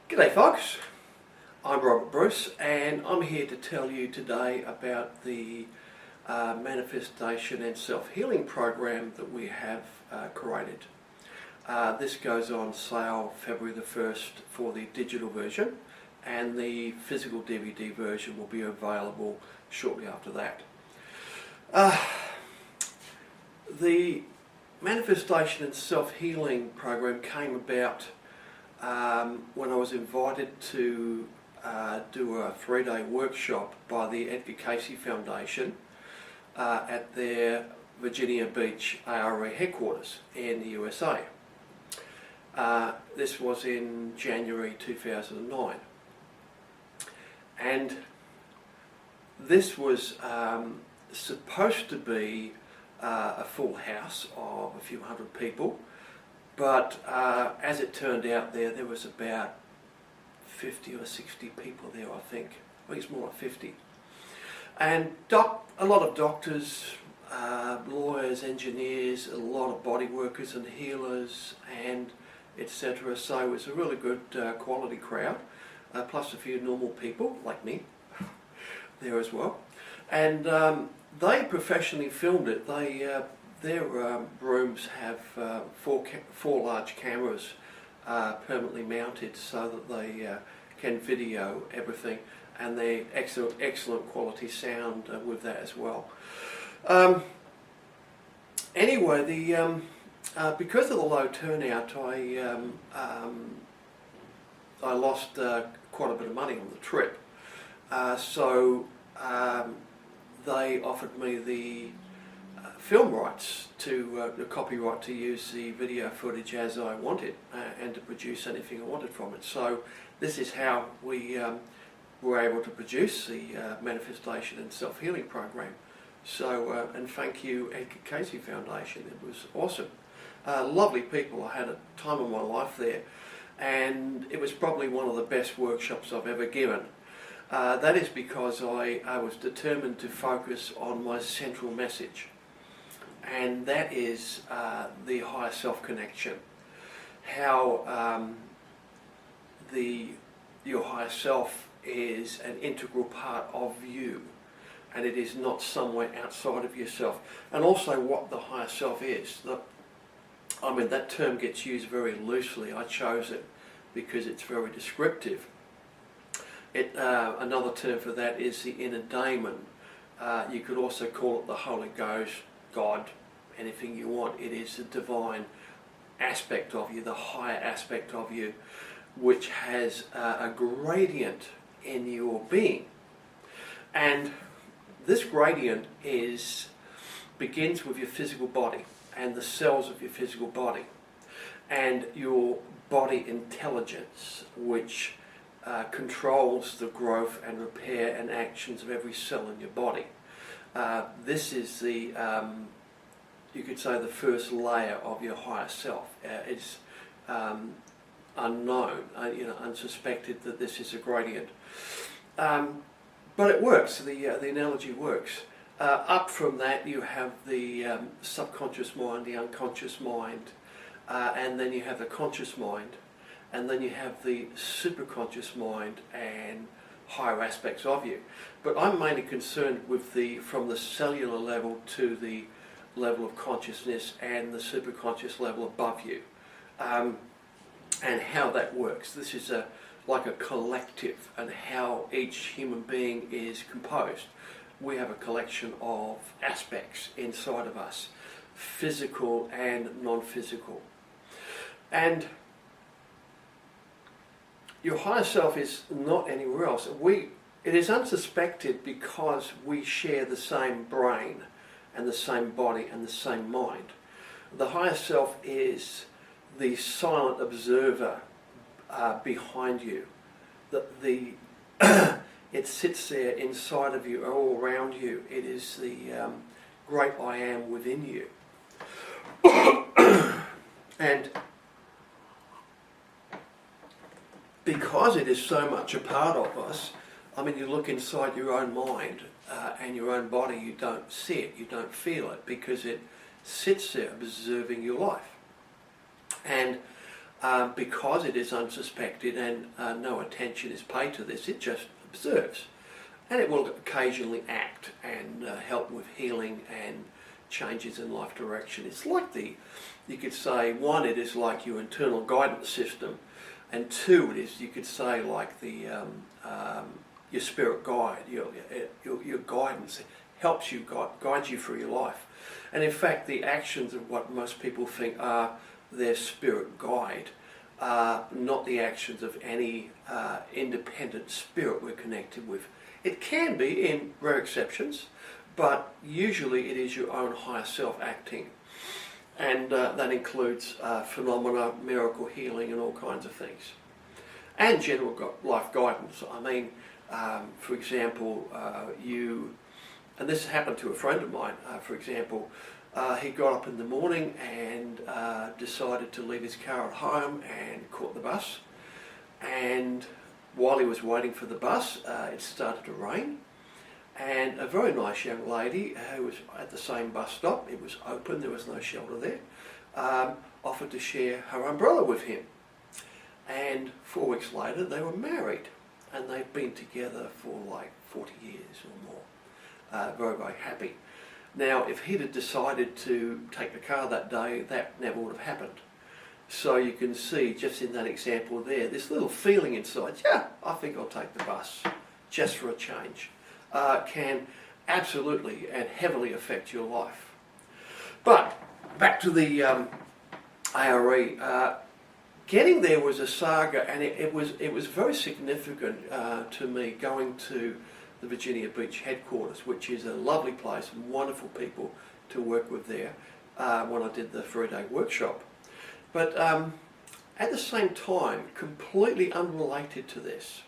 G'day folks, I'm Robert Bruce and I'm here to tell you today about the manifestation and self-healing program that we have created. This goes on sale February the 1st for the digital version, and the physical DVD version will be available shortly after that. The manifestation and self-healing program came about when I was invited to do a 3-day workshop by the Edgar Cayce Foundation at their Virginia Beach ARE headquarters in the USA. This was in January 2009, and this was supposed to be a full house of a few hundred people. But as it turned out, there was about 50 or 60 people there, I think. I think it's more like 50. And a lot of doctors, lawyers, engineers, a lot of body workers and healers, and etc. So it was a really good quality crowd, plus a few normal people like me there as well. And they professionally filmed it. Their rooms have four large cameras permanently mounted so that they can video everything, and they excellent quality sound with that as well. Anyway, because of the low turnout, I lost quite a bit of money on the trip. So they offered me the film rights to the copyright to use the video footage as I wanted and to produce anything I wanted from it. So this is how we were able to produce the manifestation and self-healing program. So and thank you Edgar Cayce Foundation, it was awesome. Lovely people, I had a time of my life there, and it was probably one of the best workshops I've ever given. That is because I was determined to focus on my central message, and that is the higher self connection. How your higher self is an integral part of you, and it is not somewhere outside of yourself. And also what the higher self is. I mean, that term gets used very loosely. I chose it because it's very descriptive. Another term for that is the inner daemon. You could also call it the Holy Ghost, God, anything you want. It is the divine aspect of you, the higher aspect of you, which has a gradient in your being. And this gradient begins with your physical body and the cells of your physical body and your body intelligence, which controls the growth and repair and actions of every cell in your body. This is the, you could say, the first layer of your higher self. It's unknown, unsuspected that this is a gradient. But it works, the analogy works. Up from that you have the subconscious mind, the unconscious mind, and then you have the conscious mind, and then you have the superconscious mind and higher aspects of you. But I'm mainly concerned with from the cellular level to the level of consciousness and the superconscious level above you, and how that works. This is like a collective, and how each human being is composed. We have a collection of aspects inside of us, physical and non-physical. And your higher self is not anywhere else. It is unsuspected because we share the same brain and the same body and the same mind. The higher self is the silent observer behind you. It sits there inside of you, all around you. It is the great I am within you. And because it is so much a part of us, I mean, you look inside your own mind and your own body, you don't see it, you don't feel it, because it sits there observing your life. And because it is unsuspected and no attention is paid to this. It just observes, and it will occasionally act and help with healing and changes in life direction. It's like you could say, one, it is like your internal guidance system, and two, it is, you could say, like your spirit guide, your guidance. It helps you, guides you through your life. And in fact, the actions of what most people think are their spirit guide are not the actions of any independent spirit we're connected with. It can be in rare exceptions, but usually it is your own higher self acting. And that includes phenomena, miracle healing and all kinds of things. And general life guidance. I mean, for example, and this happened to a friend of mine, for example, he got up in the morning and decided to leave his car at home and caught the bus. And while he was waiting for the bus, it started to rain. And a very nice young lady who was at the same bus stop, it was open, there was no shelter there, offered to share her umbrella with him. And 4 weeks later they were married, and they've been together for like 40 years or more. Very, very happy. Now, if he'd have decided to take the car that day, that never would have happened. So you can see just in that example there, this little feeling inside, yeah, I think I'll take the bus, just for a change, can absolutely and heavily affect your life. But back to the ARE, getting there was a saga, and it was very significant to me, going to the Virginia Beach headquarters, which is a lovely place and wonderful people to work with there when I did the 3-day workshop. But at the same time, completely unrelated to this,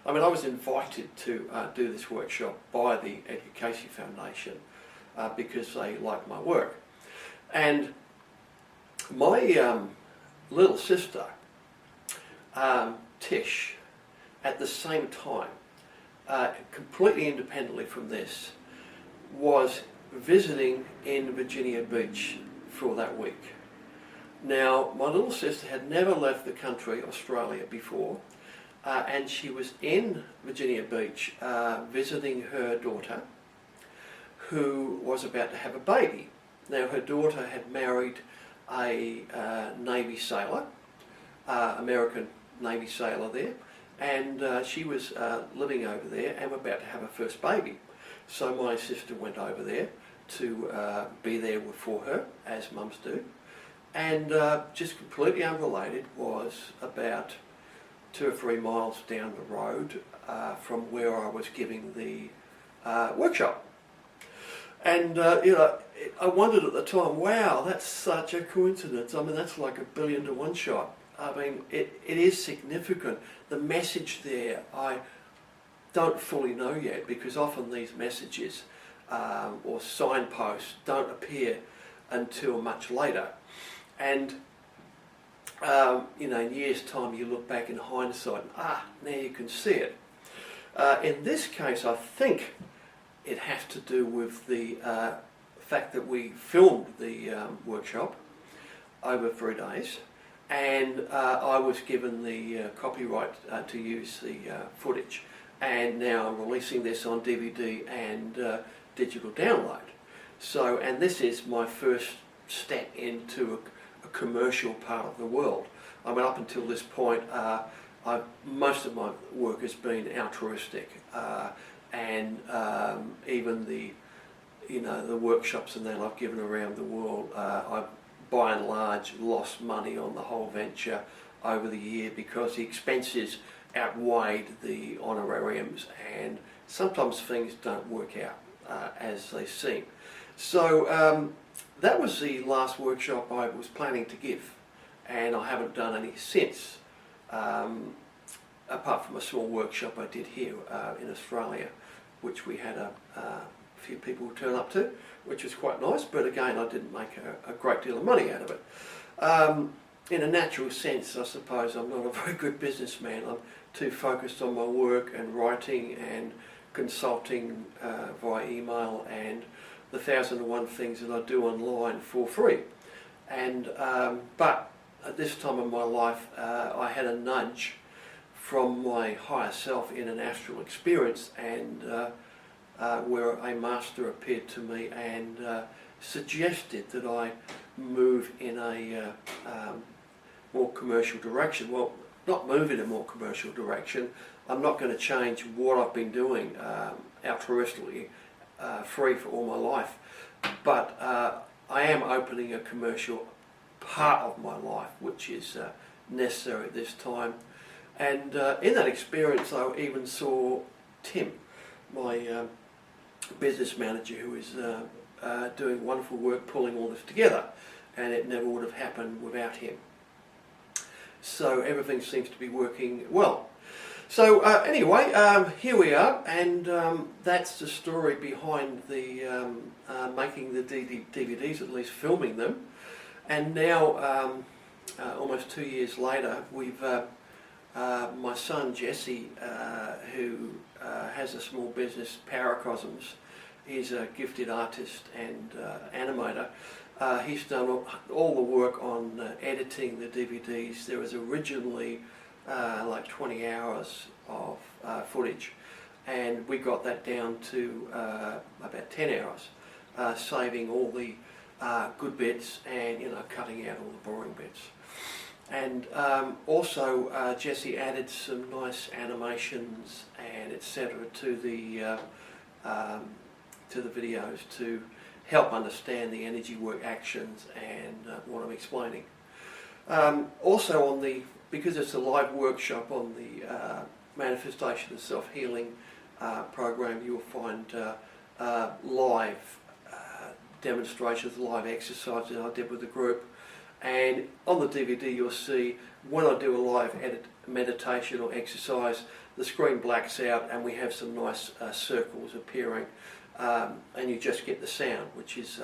I mean, I was invited to do this workshop by the Edgar Casey Foundation because they like my work. And my little sister, Tish, at the same time, completely independently from this, was visiting in Virginia Beach for that week. Now, my little sister had never left the country, Australia, before, and she was in Virginia Beach visiting her daughter, who was about to have a baby. Now, her daughter had married a Navy sailor, American Navy sailor there, and she was living over there and about to have her first baby. So my sister went over there to be there for her, as mums do. And just completely unrelated, was about 2 or 3 miles down the road from where I was giving the workshop. And you know, I wondered at the time, wow, that's such a coincidence. I mean, that's like a 1,000,000,000 to 1 shot. I mean, it is significant. The message there, I don't fully know yet, because often these messages or signposts don't appear until much later. And you know, in years' time, you look back in hindsight, and now you can see it. In this case, I think it has to do with the fact that we filmed the workshop over 3 days, and I was given the copyright to use the footage, and now I'm releasing this on DVD and digital download. So, and this is my first step into a commercial part of the world. I mean, up until this point, most of my work has been altruistic, and even the workshops and that I've given around the world, I've by and large lost money on the whole venture over the year, because the expenses outweighed the honorariums, and sometimes things don't work out as they seem. So that was the last workshop I was planning to give, and I haven't done any since, apart from a small workshop I did here in Australia, which we had a few people turn up to, which was quite nice, but again, I didn't make a great deal of money out of it. In a natural sense, I suppose I'm not a very good businessman. I'm too focused on my work and writing and consulting via email and the 1,001 things that I do online for free. And but at this time of my life, I had a nudge from my higher self in an astral experience, and where a master appeared to me and suggested that I move in a more commercial direction. Well, not move in a more commercial direction. I'm not going to change what I've been doing altruistically, free for all my life, but I am opening a commercial part of my life, which is necessary at this time. And in that experience, I even saw Tim, my business manager, who is doing wonderful work pulling all this together, and it never would have happened without him. So everything seems to be working well. So anyway, here we are, and that's the story behind the making the DVDs, at least filming them. And now, almost 2 years later, we've my son Jesse, who has a small business, Paracosms. He's a gifted artist and animator. He's done all the work on editing the DVDs. There was originally like 20 hours of footage, and we got that down to about 10 hours, saving all the good bits and cutting out all the boring bits. And also Jesse added some nice animations and etc. to the videos to help understand the energy work actions and what I'm explaining. Also because it's a live workshop on the Manifestation and Self-Healing program, you'll find live demonstrations, live exercises I did with the group. And on the DVD you'll see when I do a live meditation or exercise, the screen blacks out and we have some nice circles appearing, and you just get the sound, which is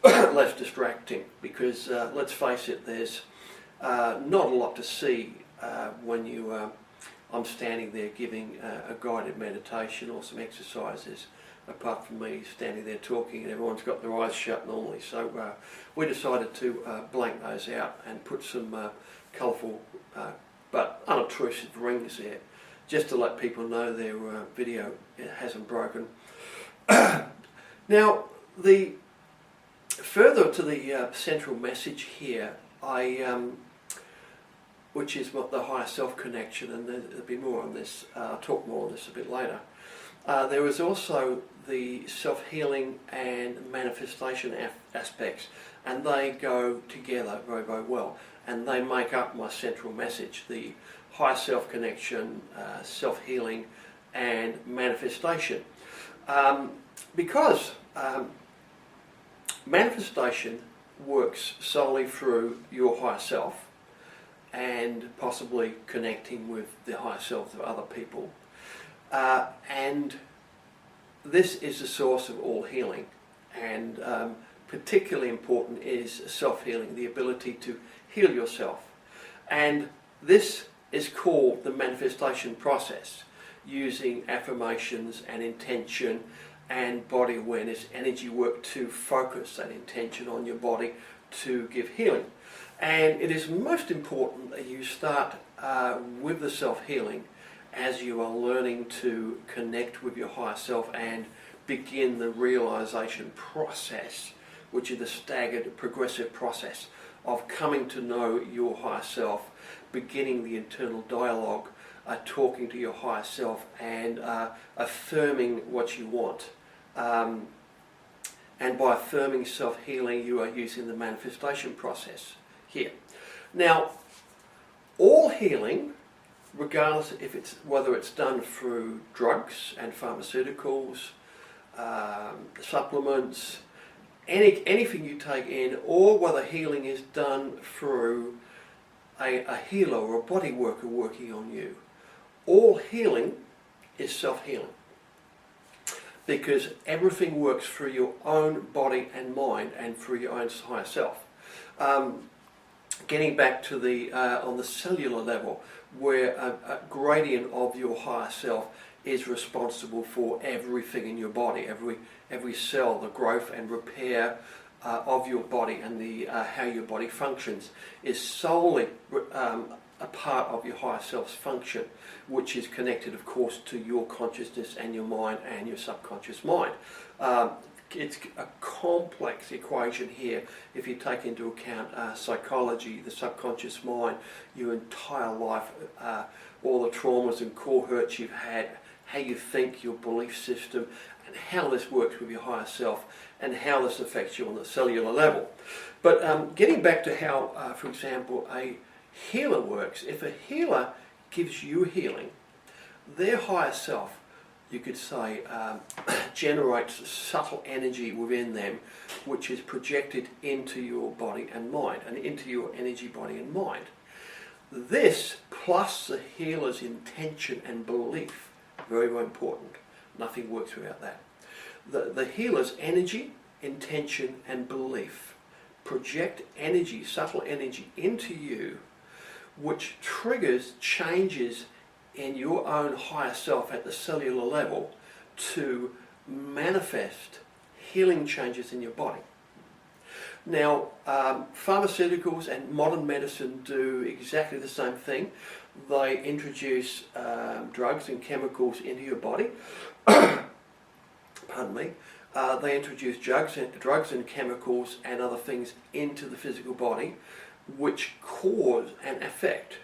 less distracting, because let's face it, there's not a lot to see when I'm standing there giving a guided meditation or some exercises, apart from me standing there talking and everyone's got their eyes shut normally. So we decided to blank those out and put some colourful but unobtrusive rings there, just to let people know their video hasn't broken. Now, further to the central message here, which is what the higher self connection, and there'll be more on this, I'll talk more on this a bit later. There is also the self-healing and manifestation aspects, and they go together very, very well, and they make up my central message: the higher self connection, self-healing and manifestation. Because manifestation works solely through your higher self and possibly connecting with the higher self of other people. And this is the source of all healing, and particularly important is self-healing, the ability to heal yourself. And this is called the manifestation process, using affirmations and intention and body awareness, energy work to focus that intention on your body to give healing. And it is most important that you start with the self-healing as you are learning to connect with your higher self and begin the realization process, which is the staggered progressive process of coming to know your higher self, beginning the internal dialogue, talking to your higher self and affirming what you want. And by affirming self-healing, you are using the manifestation process here. Now, all healing, regardless whether it's done through drugs and pharmaceuticals, supplements, anything you take in, or whether healing is done through a healer or a body worker working on you, all healing is self-healing, because everything works through your own body and mind and through your own higher self. Getting back to on the cellular level, where a gradient of your higher self is responsible for everything in your body, every cell, the growth and repair, of your body and the how your body functions is solely a part of your higher self's function, which is connected, of course, to your consciousness and your mind and your subconscious mind. It's a complex equation here if you take into account psychology, the subconscious mind, your entire life, all the traumas and core hurts you've had, how you think, your belief system, and how this works with your higher self, and how this affects you on the cellular level. But getting back to how, for example, a healer works, if a healer gives you healing, their higher self, you could say, generates subtle energy within them, which is projected into your body and mind, and into your energy, body and mind. This, plus the healer's intention and belief, very, very important. Nothing works without that. The healer's energy, intention and belief project energy, subtle energy, into you, which triggers changes in your own higher self at the cellular level to manifest healing changes in your body. Now, pharmaceuticals and modern medicine do exactly the same thing. They introduce drugs and chemicals into your body. Pardon me. They introduce drugs and chemicals and other things into the physical body, which cause an effect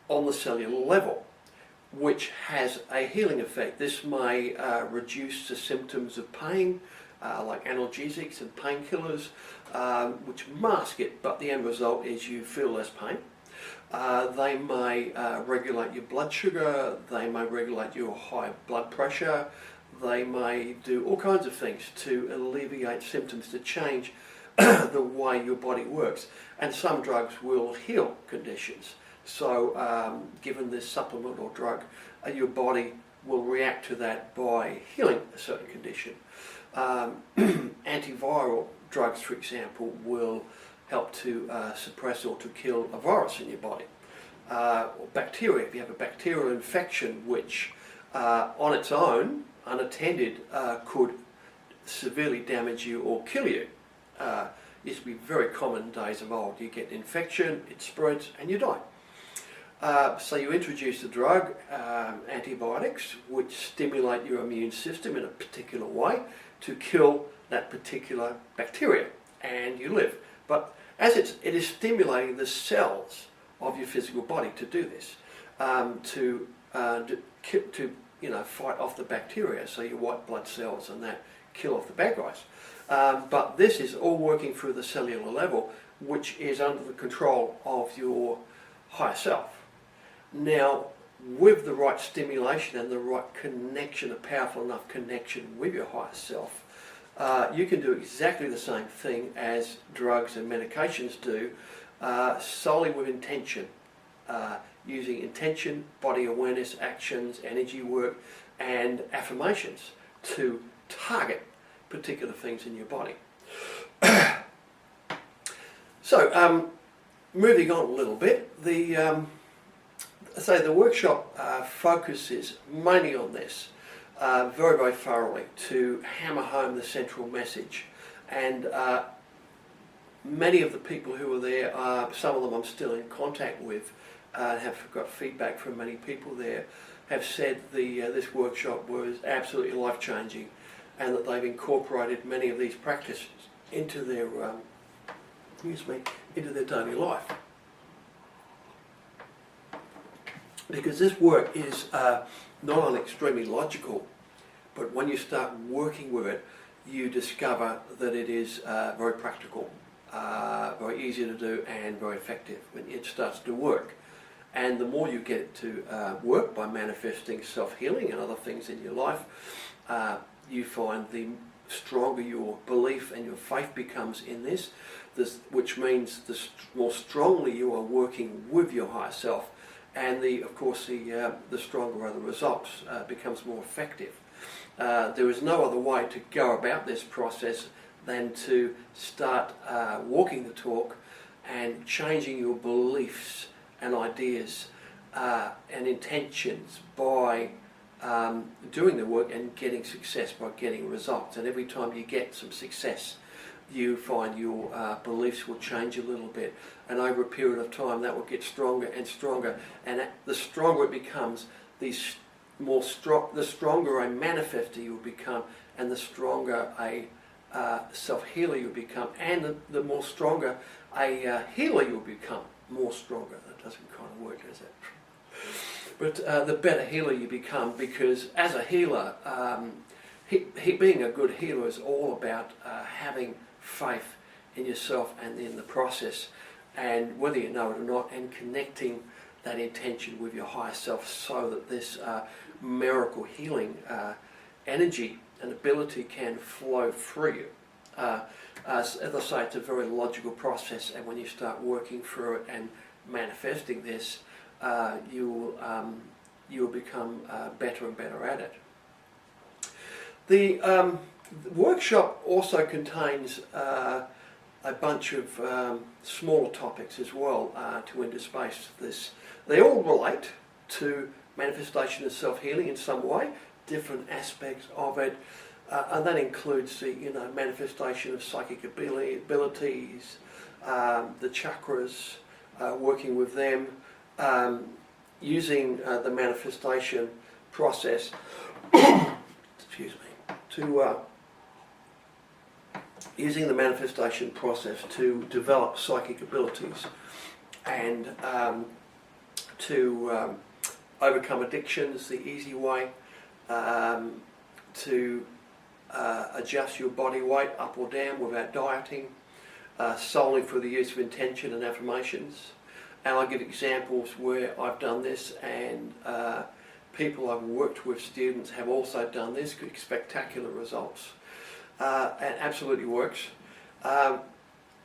on the cellular level, which has a healing effect. This may reduce the symptoms of pain, like analgesics and painkillers, which mask it, but the end result is you feel less pain. They may regulate your blood sugar, they may regulate your high blood pressure, they may do all kinds of things to alleviate symptoms, to change the way your body works. And some drugs will heal conditions. So given this supplement or drug, your body will react to that by healing a certain condition. Antiviral drugs, for example, will help to suppress or to kill a virus in your body. Or bacteria, if you have a bacterial infection which on its own, unattended, could severely damage you or kill you. Used to be very common in days of old. You get an infection, it spreads, and you die. So you introduce the drug, antibiotics, which stimulate your immune system in a particular way to kill that particular bacteria, and you live. But as it is stimulating the cells of your physical body to do this, to fight off the bacteria, so your white blood cells and that kill off the bad guys. But this is all working through the cellular level, which is under the control of your higher self. Now, with the right stimulation and the right connection, a powerful enough connection with your higher self, you can do exactly the same thing as drugs and medications do, solely with intention, using intention, body awareness, actions, energy work, and affirmations to target particular things in your body. So, moving on a little bit, the workshop focuses mainly on this, very, very thoroughly, to hammer home the central message. And many of the people who were there, some of them I'm still in contact with, have got feedback from many people there, have said this workshop was absolutely life-changing, and that they've incorporated many of these practices into their into their daily life. Because this work is not only extremely logical, but when you start working with it, you discover that it is very practical, very easy to do, and very effective when it starts to work. And the more you get it to work by manifesting self-healing and other things in your life, you find the stronger your belief and your faith becomes in this, which means the more strongly you are working with your higher self, and the stronger are the results, becomes more effective. There is no other way to go about this process than to start walking the talk and changing your beliefs and ideas and intentions by doing the work and getting success, by getting results. And every time you get some success, you find your beliefs will change a little bit, and over a period of time that will get stronger and stronger, and the stronger it becomes, the stronger a manifester you will become, and the stronger a self-healer you become, and the more stronger a healer you'll become. More stronger, that doesn't kind of work, does it? But the better healer you become, because as a healer, being a good healer is all about having faith in yourself and in the process, and whether you know it or not, and connecting that intention with your higher self, so that this miracle healing energy and ability can flow through you. As I say, it's a very logical process, and when you start working through it and manifesting this, you'll become better and better at it. The workshop also contains a bunch of smaller topics as well to interspace this. They all relate to manifestation and self-healing in some way, different aspects of it, and that includes the manifestation of psychic abilities, the chakras, working with them, using the manifestation process. Excuse me. Using the manifestation process to develop psychic abilities and to overcome addictions the easy way, to adjust your body weight up or down without dieting, solely for the use of intention and affirmations. And I give examples where I've done this, and people I've worked with, students, have also done this, with spectacular results. And absolutely works.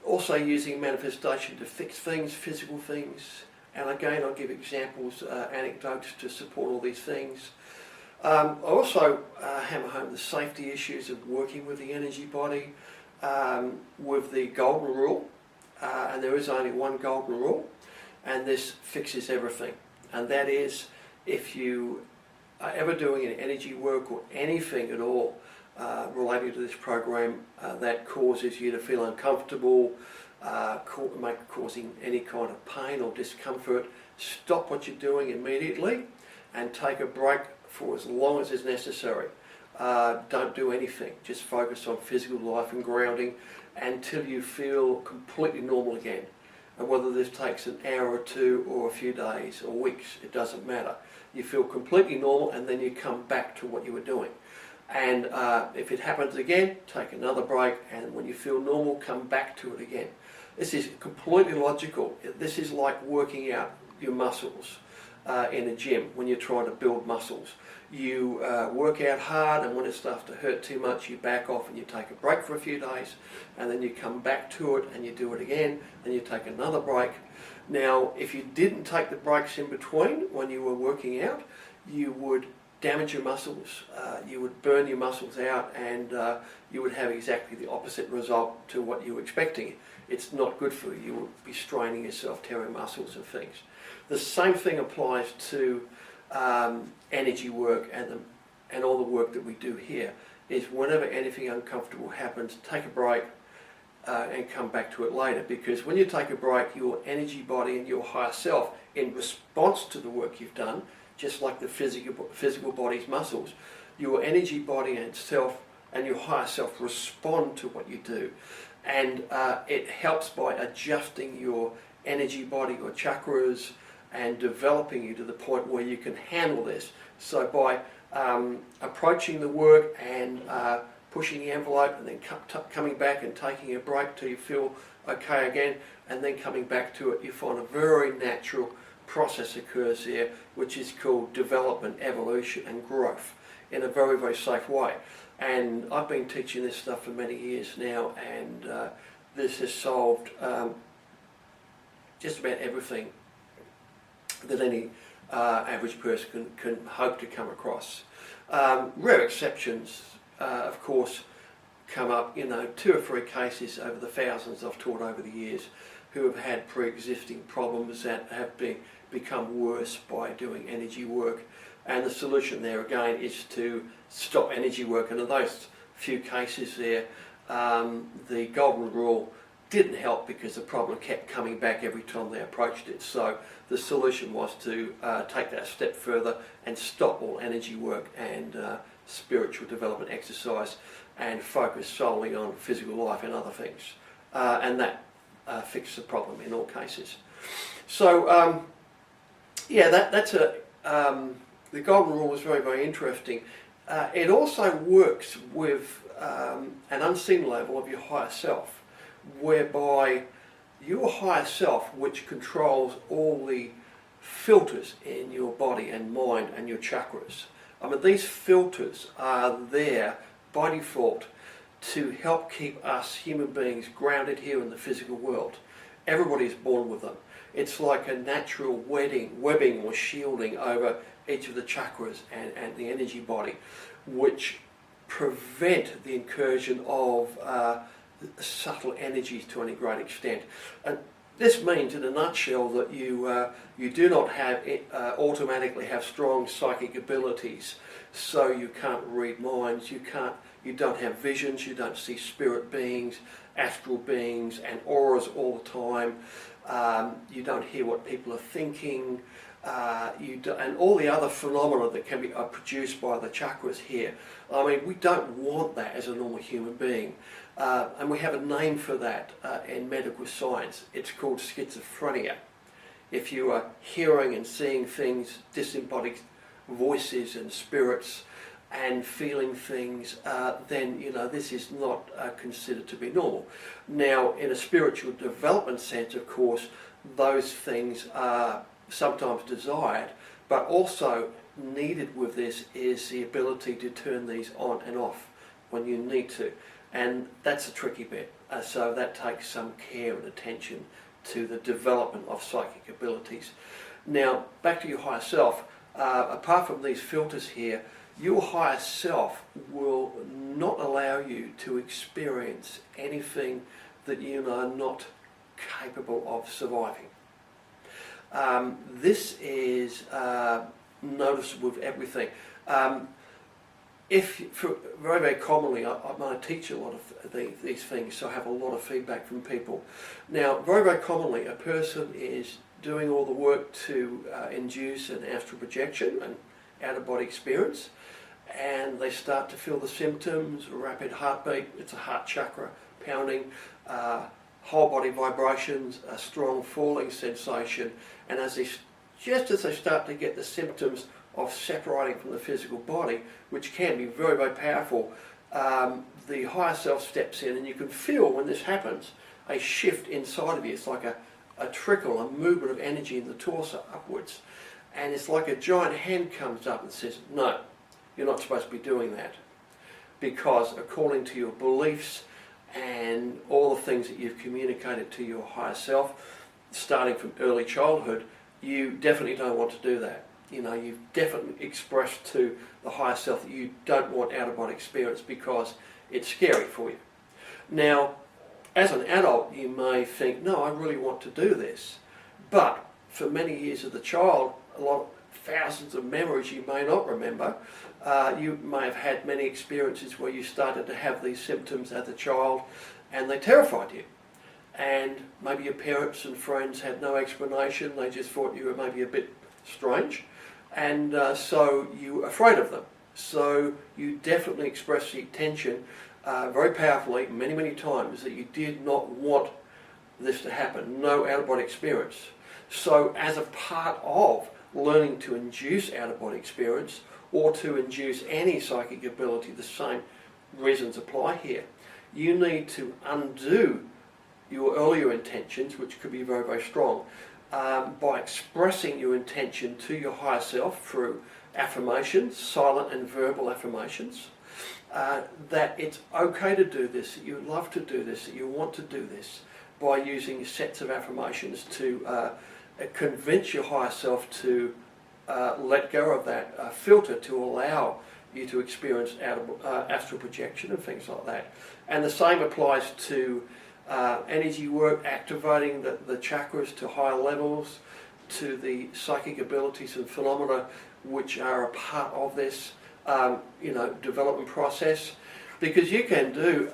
Also using manifestation to fix things, physical things, and again I'll give examples, anecdotes to support all these things. I also hammer home the safety issues of working with the energy body, with the golden rule, and there is only one golden rule, and this fixes everything, and that is, if you are ever doing an energy work or anything at all relating to this program that causes you to feel uncomfortable, causing any kind of pain or discomfort, stop what you're doing immediately and take a break for as long as is necessary. Don't do anything, just focus on physical life and grounding until you feel completely normal again. And whether this takes an hour or two or a few days or weeks, it doesn't matter. You feel completely normal, and then you come back to what you were doing. And if it happens again, take another break, and when you feel normal, come back to it again. This is completely logical. This is like working out your muscles in a gym when you're trying to build muscles. You work out hard, and when it starts to hurt too much, you back off and you take a break for a few days, and then you come back to it and you do it again, and you take another break. Now, if you didn't take the breaks in between when you were working out, you would damage your muscles, you would burn your muscles out, and you would have exactly the opposite result to what you were expecting. It's not good for you. You would be straining yourself, tearing muscles and things. The same thing applies to energy work and all the work that we do here. Is whenever anything uncomfortable happens, take a break and come back to it later, because when you take a break, your energy body and your higher self, in response to the work you've done, just like the physical body's muscles, your energy body and self and your higher self respond to what you do. And it helps by adjusting your energy body, your chakras, and developing you to the point where you can handle this. So by approaching the work and pushing the envelope, and then coming back and taking a break till you feel okay again, and then coming back to it, you find a very natural process occurs there, which is called development, evolution and growth in a very, very safe way. And I've been teaching this stuff for many years now, and this has solved just about everything that any average person can hope to come across. Rare exceptions, of course, come up, 2 or 3 cases over the thousands I've taught over the years who have had pre-existing problems that have become worse by doing energy work. And the solution there again is to stop energy work. And in those few cases there, the golden rule didn't help because the problem kept coming back every time they approached it. So the solution was to take that a step further and stop all energy work and spiritual development exercise and focus solely on physical life and other things. And that fixed the problem in all cases. So yeah, that's the golden rule is very, very interesting. It also works with an unseen level of your higher self, whereby your higher self, which controls all the filters in your body and mind and your chakras. I mean, these filters are there by default to help keep us human beings grounded here in the physical world. Everybody is born with them. It's like a natural webbing or shielding over each of the chakras and the energy body, which prevent the incursion of subtle energies to any great extent. And this means, in a nutshell, that you do not automatically have strong psychic abilities. So you can't read minds. You don't have visions. You don't see spirit beings, astral beings, and auras all the time. You don't hear what people are thinking. And all the other phenomena that can be produced by the chakras here. I mean, we don't want that as a normal human being. And we have a name for that in medical science. It's called schizophrenia. If you are hearing and seeing things, disembodied voices and spirits, and feeling things, then this is not considered to be normal. Now, in a spiritual development sense, of course, those things are sometimes desired, but also needed with this is the ability to turn these on and off when you need to. And that's a tricky bit. So that takes some care and attention to the development of psychic abilities. Now, back to your higher self. Apart from these filters here, your higher self will not allow you to experience anything that you are not capable of surviving. This is noticeable with everything. Very, very commonly, I teach a lot of these things, so I have a lot of feedback from people. Now, very, very commonly, a person is doing all the work to induce an astral projection, an out-of-body experience, and they start to feel the symptoms: rapid heartbeat, it's a heart chakra pounding, whole body vibrations, a strong falling sensation, and just as they start to get the symptoms of separating from the physical body, which can be very, very powerful, the higher self steps in, and you can feel when this happens a shift inside of you. It's like a trickle, a movement of energy in the torso upwards, and it's like a giant hand comes up and says, no, you're not supposed to be doing that, because according to your beliefs and all the things that you've communicated to your higher self, starting from early childhood, you definitely don't want to do that. You've definitely expressed to the higher self that you don't want out-of-body experience because it's scary for you. Now, as an adult, you may think, no, I really want to do this. But for many years as a child, thousands of memories you may not remember. You may have had many experiences where you started to have these symptoms as a child and they terrified you. And maybe your parents and friends had no explanation. They just thought you were maybe a bit strange. And so you were afraid of them. So you definitely expressed the intention very powerfully, many, many times, that you did not want this to happen. No out-of-body experience. So as a part of learning to induce out-of-body experience or to induce any psychic ability, the same reasons apply here. You need to undo your earlier intentions, which could be very, very strong, by expressing your intention to your higher self through affirmations, silent and verbal affirmations, that it's okay to do this, that you love to do this, that you want to do this, by using sets of affirmations to convince your higher self to let go of that filter to allow you to experience astral projection and things like that. And the same applies to energy work, activating the chakras to higher levels, to the psychic abilities and phenomena which are a part of this development process. Because you can do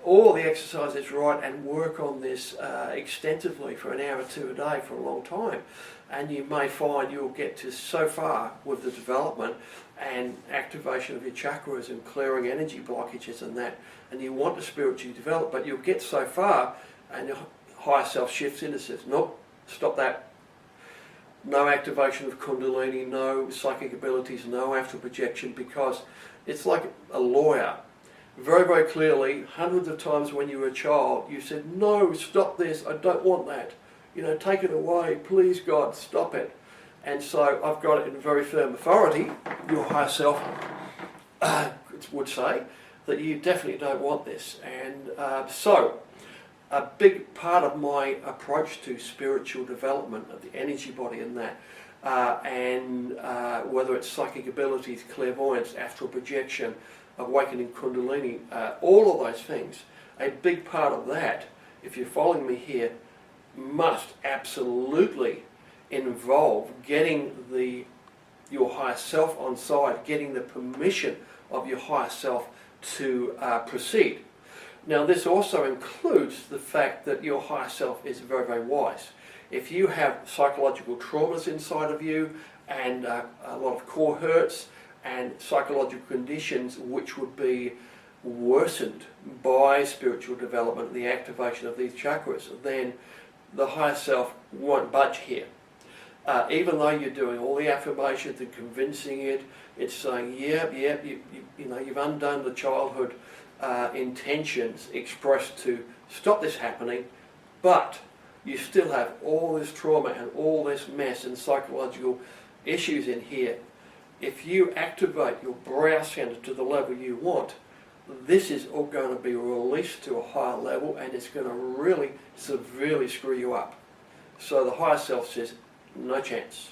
all the exercises right and work on this extensively for an hour or two a day for a long time, and you may find you'll get to so far with the development and activation of your chakras and clearing energy blockages and that, and you want to spiritually develop, but you'll get so far and your higher self shifts in and says, nope, stop that. No activation of Kundalini, no psychic abilities, no astral projection, because it's like a lawyer. Very, very clearly, hundreds of times when you were a child, you said, no, stop this, I don't want that. You know, take it away, please God, stop it. And so I've got it in very firm authority, your higher self would say, that you definitely don't want this. And so, a big part of my approach to spiritual development of the energy body and that, whether it's psychic abilities, clairvoyance, astral projection, awakening Kundalini, all of those things, a big part of that, if you're following me here, must absolutely involve getting your higher self on side, getting the permission of your higher self to proceed. Now, this also includes the fact that your higher self is very, very wise. If you have psychological traumas inside of you and a lot of core hurts and psychological conditions which would be worsened by spiritual development, the activation of these chakras, then the higher self won't budge here. Even though you're doing all the affirmations and convincing it, it's saying, you've undone the childhood intentions expressed to stop this happening, but you still have all this trauma and all this mess and psychological issues in here. If you activate your brow center to the level you want, this is all going to be released to a higher level, and it's going to really severely screw you up. So the higher self says, no chance.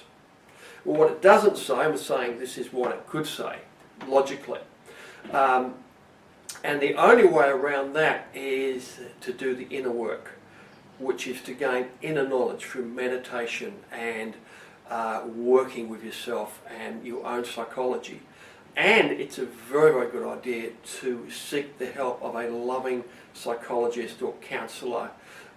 Well, what it doesn't say, I'm saying this is what it could say, logically. And the only way around that is to do the inner work, which is to gain inner knowledge through meditation and working with yourself and your own psychology. And it's a very, very good idea to seek the help of a loving psychologist or counsellor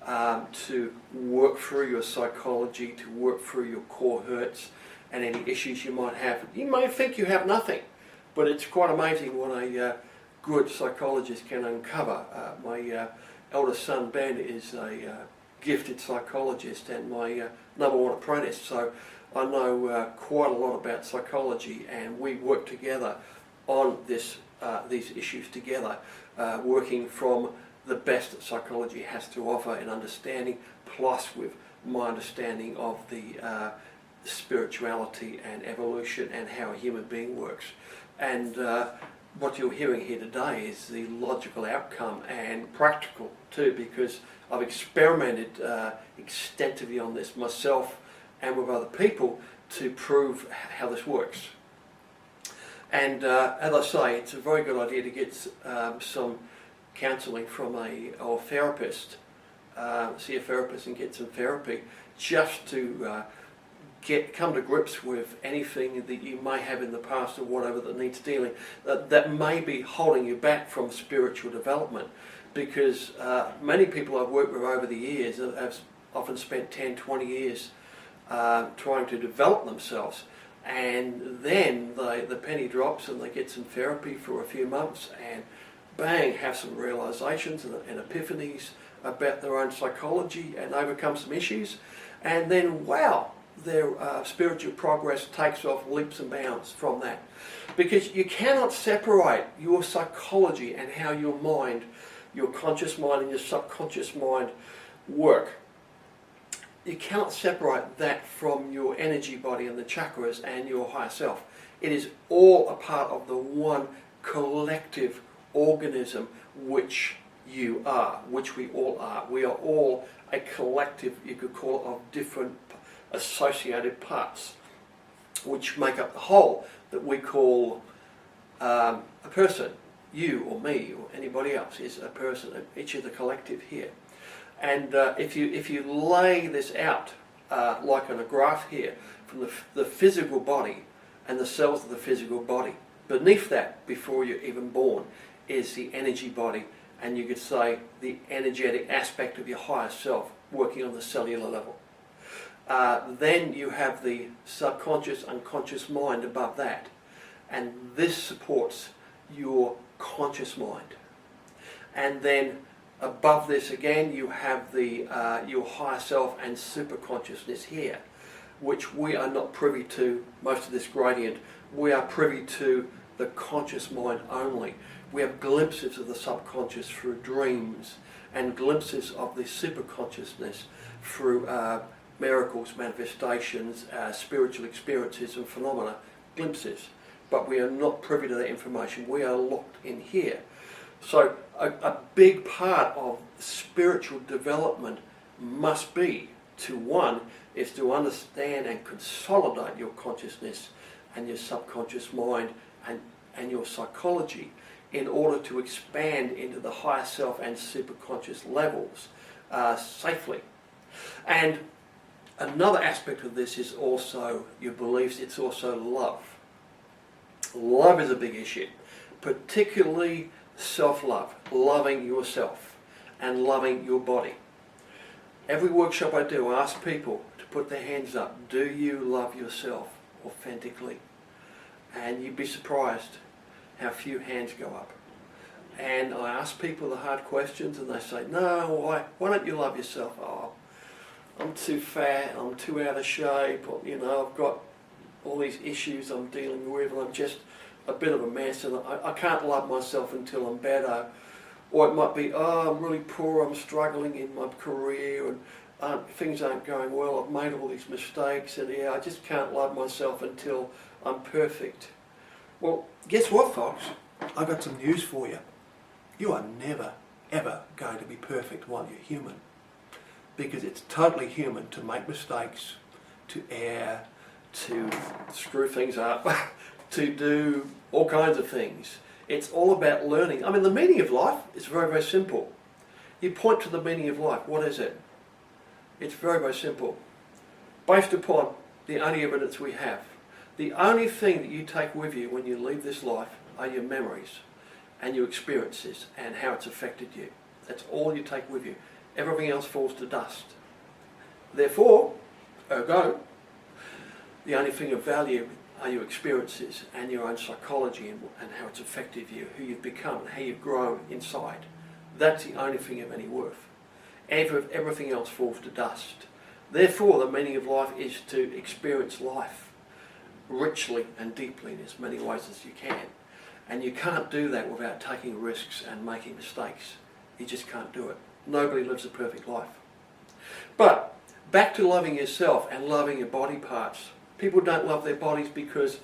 to work through your psychology, to work through your core hurts and any issues you might have. You may think you have nothing, but it's quite amazing what a good psychologist can uncover. My eldest son Ben is a gifted psychologist and my number one apprentice, so I know quite a lot about psychology, and we work together on these issues together, working from the best that psychology has to offer in understanding, plus with my understanding of the spirituality and evolution and how a human being works. And what you're hearing here today is the logical outcome and practical too, because I've experimented extensively on this myself and with other people to prove how this works. And as I say, it's a very good idea to get some counselling from a therapist, see a therapist and get some therapy, just to come to grips with anything that you may have in the past or whatever that needs dealing, that may be holding you back from spiritual development. Because many people I've worked with over the years have often spent 10, 20 years trying to develop themselves, and then the penny drops and they get some therapy for a few months and bang, have some realizations and epiphanies about their own psychology and overcome some issues, and then wow, their spiritual progress takes off leaps and bounds from that. Because you cannot separate your psychology and how your mind, your conscious mind and your subconscious mind work. You cannot separate that from your energy body and the chakras and your higher self. It is all a part of the one collective organism which you are, which we all are. We are all a collective, you could call it, of different associated parts which make up the whole that we call a person. You or me or anybody else is a person. Each is a collective here. And if you lay this out like on a graph here, from the physical body and the cells of the physical body, beneath that, before you're even born, is the energy body and you could say the energetic aspect of your higher self working on the cellular level. Then you have the subconscious, unconscious mind above that, and this supports your conscious mind. And then above this again you have the your higher self and super consciousness here, which we are not privy to most of this gradient. We are privy to the conscious mind only. We have glimpses of the subconscious through dreams and glimpses of the super consciousness through miracles, manifestations, spiritual experiences and phenomena, glimpses. But we are not privy to that information. We are locked in here. So a big part of spiritual development must be is to understand and consolidate your consciousness and your subconscious mind and your psychology in order to expand into the higher self and superconscious levels safely. And another aspect of this is also your beliefs. It's also love. Love is a big issue, particularly self-love, loving yourself and loving your body. Every workshop I do, I ask people to put their hands up. Do you love yourself authentically? And you'd be surprised how few hands go up. And I ask people the hard questions and they say, no, why don't you love yourself? Oh, I'm too fat, I'm too out of shape, or, I've got all these issues I'm dealing with and I'm just a bit of a mess and I can't love myself until I'm better. Or it might be, oh, I'm really poor, I'm struggling in my career and things aren't going well, I've made all these mistakes and I just can't love myself until I'm perfect. Well, guess what, folks? I've got some news for you. You are never, ever going to be perfect while you're human. Because it's totally human to make mistakes, to err, to screw things up, to do all kinds of things. It's all about learning. I mean, the meaning of life is very, very simple. You point to the meaning of life. What is it? It's very, very simple. Based upon the only evidence we have. The only thing that you take with you when you leave this life are your memories and your experiences and how it's affected you. That's all you take with you. Everything else falls to dust. Therefore, ergo, the only thing of value are your experiences and your own psychology and how it's affected you, who you've become, and how you've grown inside. That's the only thing of any worth. Everything else falls to dust. Therefore, the meaning of life is to experience life richly and deeply in as many ways as you can. And you can't do that without taking risks and making mistakes. You just can't do it. Nobody lives a perfect life. But back to loving yourself and loving your body parts. People don't love their bodies because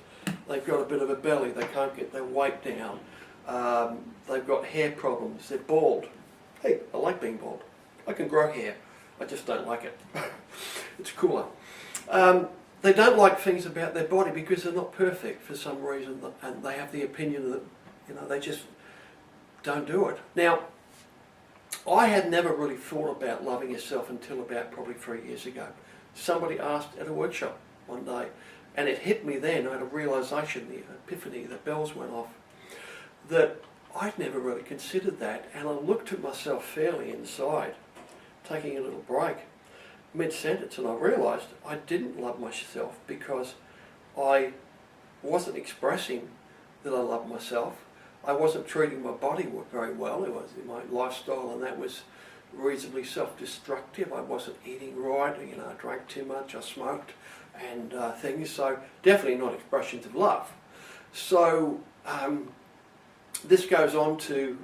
they've got a bit of a belly, they can't get their weight down, they've got hair problems, they're bald. Hey, I like being bald. I can grow hair, I just don't like it. It's cooler. They don't like things about their body because they're not perfect for some reason, and they have the opinion that they just don't do it. Now, I had never really thought about loving yourself until about probably 3 years ago. Somebody asked at a workshop one day, and it hit me then. I had a realisation, the epiphany, the bells went off, that I'd never really considered that, and I looked at myself fairly inside, taking a little break, mid-sentence, and I realised I didn't love myself because I wasn't expressing that I loved myself. I wasn't treating my body very well. It was my lifestyle, and that was reasonably self-destructive. I wasn't eating right, I drank too much, I smoked, and things, so definitely not expressions of love. So this goes on to,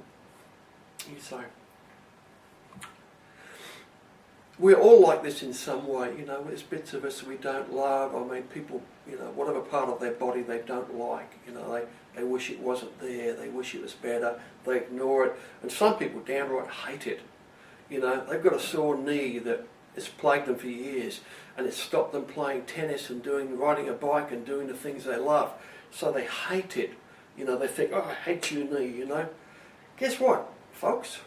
we're all like this in some way, there's bits of us we don't love. I mean, people, whatever part of their body they don't like, they wish it wasn't there, they wish it was better, they ignore it, and some people downright hate it. They've got a sore knee that has plagued them for years, and it's stopped them playing tennis and riding a bike and doing the things they love. So they hate it. They think, oh, I hate your knee, Guess what, folks?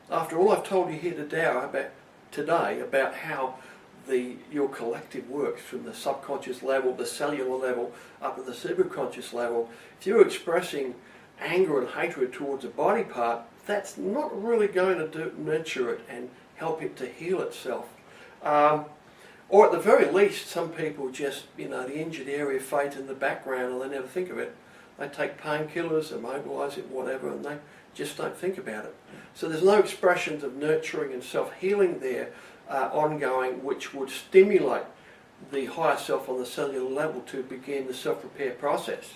After all I've told you here today about how your collective works from the subconscious level, the cellular level, up to the superconscious level, if you're expressing anger and hatred towards a body part, that's not really going to nurture it and help it to heal itself. Or at the very least, some people just, the injured area fades in the background and they never think of it. They take painkillers, immobilise it, whatever, and they just don't think about it. So there's no expressions of nurturing and self-healing there ongoing, which would stimulate the higher self on the cellular level to begin the self-repair process.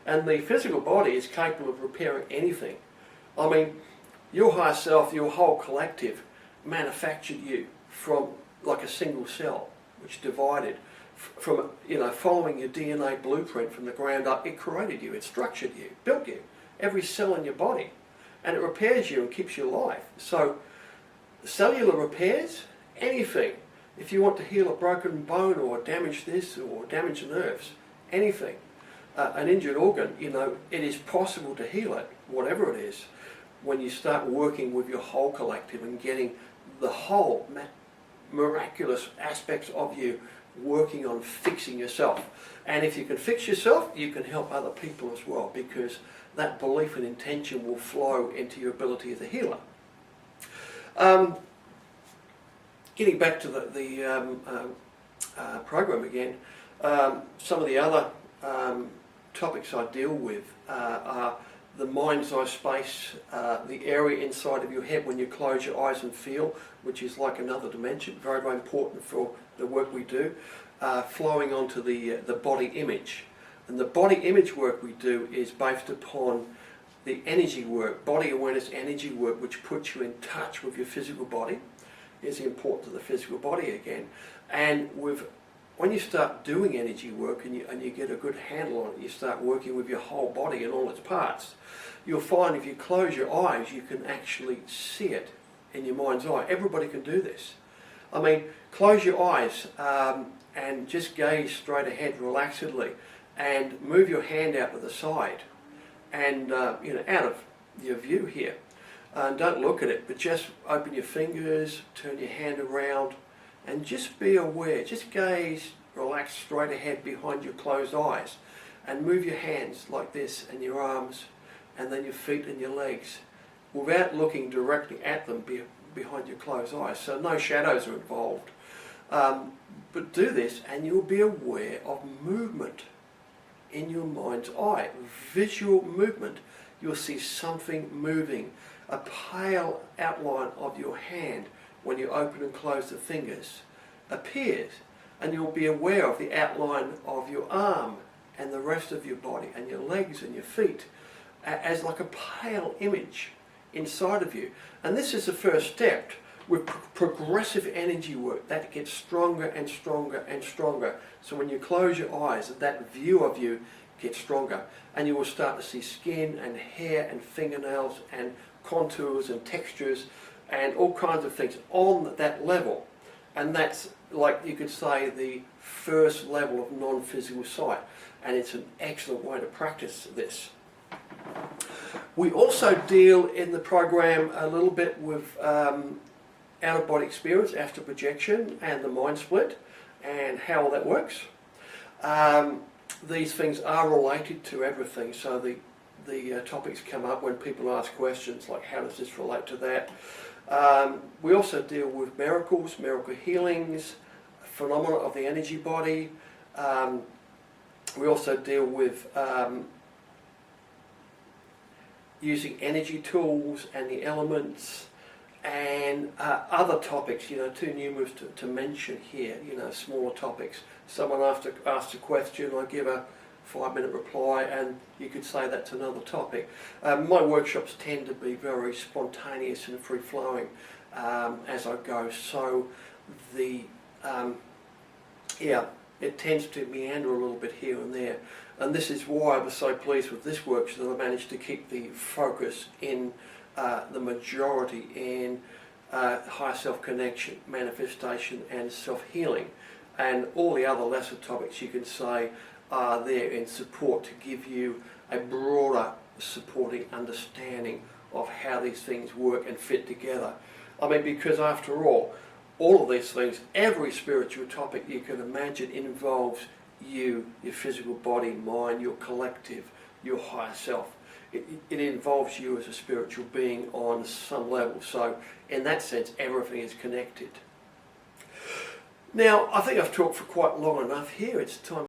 And the physical body is capable of repairing anything. I mean, your higher self, your whole collective, manufactured you from like a single cell, which divided from, following your DNA blueprint from the ground up. It created you, it structured you, built you, every cell in your body, and it repairs you and keeps you alive. So cellular repairs, anything. If you want to heal a broken bone or damage this or damage the nerves, anything, an injured organ, it is possible to heal it, whatever it is, when you start working with your whole collective and getting the whole miraculous aspects of you working on fixing yourself. And if you can fix yourself, you can help other people as well, because that belief and intention will flow into your ability as a healer. Getting back to the program again, some of the other topics I deal with are the mind's eye space, the area inside of your head when you close your eyes and feel, which is like another dimension, very, very important for the work we do, flowing onto the body image. And the body image work we do is based upon the energy work, body awareness energy work, which puts you in touch with your physical body. Is the importance of the physical body again. And when you start doing energy work and you get a good handle on it, you start working with your whole body and all its parts, you'll find if you close your eyes, you can actually see it in your mind's eye. Everybody can do this. I mean, close your eyes and just gaze straight ahead relaxedly and move your hand out to the side and, out of your view here. Don't look at it, but just open your fingers, turn your hand around, and just be aware. Just gaze, relax straight ahead behind your closed eyes, and move your hands like this, and your arms, and then your feet and your legs, without looking directly at them behind your closed eyes. So no shadows are involved. But do this, and you'll be aware of movement in your mind's eye, visual movement. You'll see something moving. A pale outline of your hand when you open and close the fingers appears, and you'll be aware of the outline of your arm and the rest of your body and your legs and your feet as like a pale image inside of you. And this is the first step with progressive energy work that gets stronger and stronger and stronger. So when you close your eyes, that view of you gets stronger, and you will start to see skin and hair and fingernails and contours and textures and all kinds of things on that level. And that's, like you could say, the first level of non-physical sight, and it's an excellent way to practice this. We also deal in the program a little bit with out-of-body experience, astral projection, and the mind split, and how all that works. These things are related to everything, so the topics come up when people ask questions like, how does this relate to that? We also deal with miracles, miracle healings, phenomena of the energy body. We also deal with using energy tools and the elements, and other topics, too numerous to mention here, smaller topics. Someone asks a question, I give a 5-minute reply, and you could say that's another topic. My workshops tend to be very spontaneous and free-flowing as I go, so it tends to meander a little bit here and there. And this is why I was so pleased with this workshop, that I managed to keep the focus in the majority in higher self-connection, manifestation and self-healing. And all the other lesser topics, you can say, are there in support to give you a broader supporting understanding of how these things work and fit together. I mean, because after all of these things, every spiritual topic you can imagine involves you, your physical body, mind, your collective, your higher self. it involves you as a spiritual being on some level. So in that sense, everything is connected. Now, I think I've talked for quite long enough here. It's time